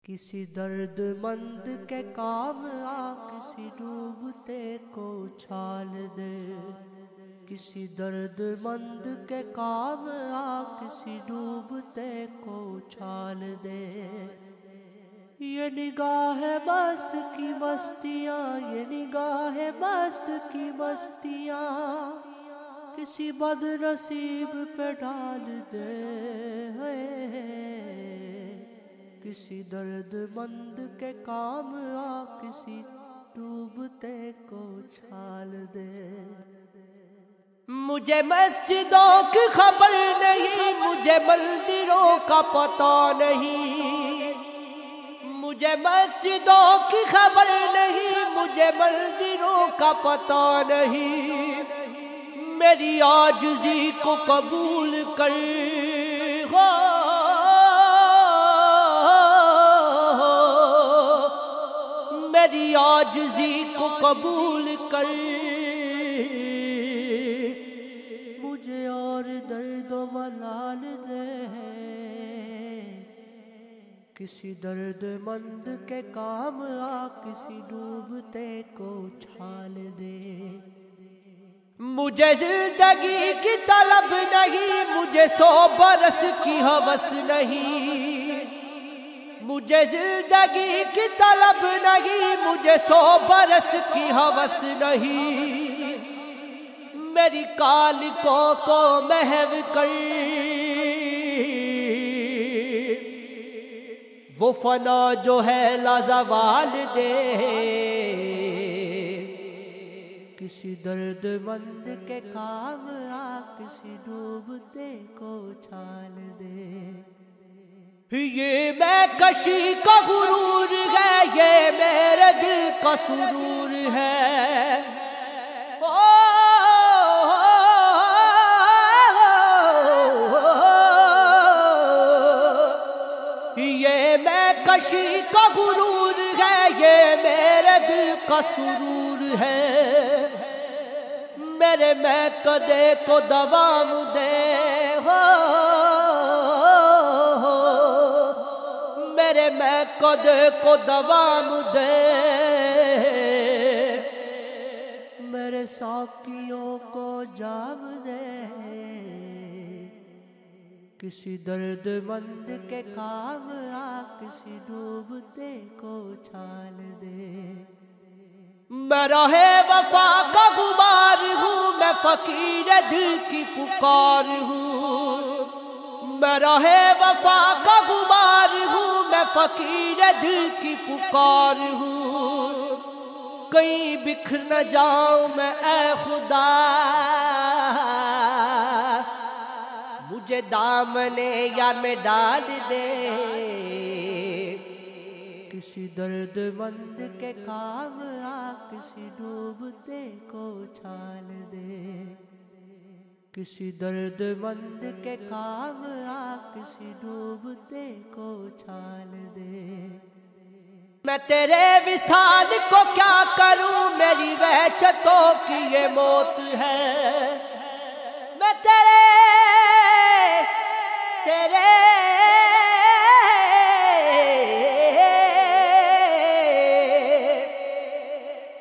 किसी दर्दमंद के काम आ किसी डूबते को उछाल दे। किसी दर्दमंद के काम आ किसी डूबते को उछाल दे। ये निगाह मस्त की मस्तियाँ, ये निगाह मस्त की मस्तियाँ किसी बदनसीब पे डाल दे। किसी दर्दमंद के काम आ किसी डूबते को उछाल दे। मुझे मस्जिदों की खबर नहीं, मुझे मंदिरों का पता नहीं। मुझे मस्जिदों की खबर नहीं, मुझे मंदिरों का पता नहीं। मेरी आजिज़ी को कबूल कर हो, मेरी आजिज़ी को कबूल कर। मुझे और दर्द मलाल दे। किसी दर्दमंद के काम आ किसी डूबते को उछाल दे। मुझे जिंदगी की तलब नहीं, मुझे 100 बरस की हवस नहीं। मुझे जिंदगी की तलब नहीं, मुझे 100 बरस की हवस नहीं। मेरी कालिकों को महव कर, वो फना जो है लाजवाल दे। किसी दर्दमंद के काम आ किसी डूबते को उछाल दे। ये मैं कशी का गुरूर है, ये मेरे दिल का सुरूर है। ये मैं कशी का गुरूर है, ये मेरे दिल का सुरूर है। मेरे मैं कदे को दवाम दे हो, मेरे मैं कदे को दवाम दे। मेरे साकियों को जाम दे। किसी दर्दमंद के काम आ किसी डूबते को उछाल दे। मैं राहे वफा का गुमार हूँ, मैं फकीर दिल की पुकार हूँ। मैं राहे वफा का गुमार हूँ, मैं फकीर दिल की पुकार हूँ। कहीं बिखर न जाऊं मैं ऐ खुदा, मुझे दामने यार में डाल दे। किसी दर्दमंद के काम आ किसी डूबते को उछाल दे। किसी दर्दमंद के काम आ किसी डूबते को उछाल दे। मैं तेरे विसाल को क्या करूं, मेरी वहशतों की ये मौत है। मैं तेरे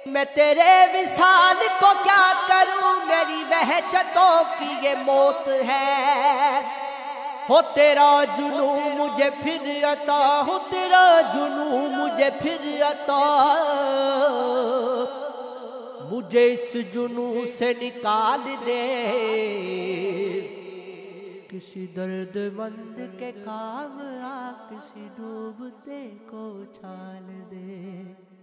मैं तेरे विसाल को क्या करूं, मेरी वहशतों की ये मौत है। हो तेरा जुनू मुझे फिर अता, हो तेरा जुनू मुझे फिर अता। मुझे इस जुनू से निकाल दे। किसी दर्दमंद के काम आ किसी डूबते को उछाल दे।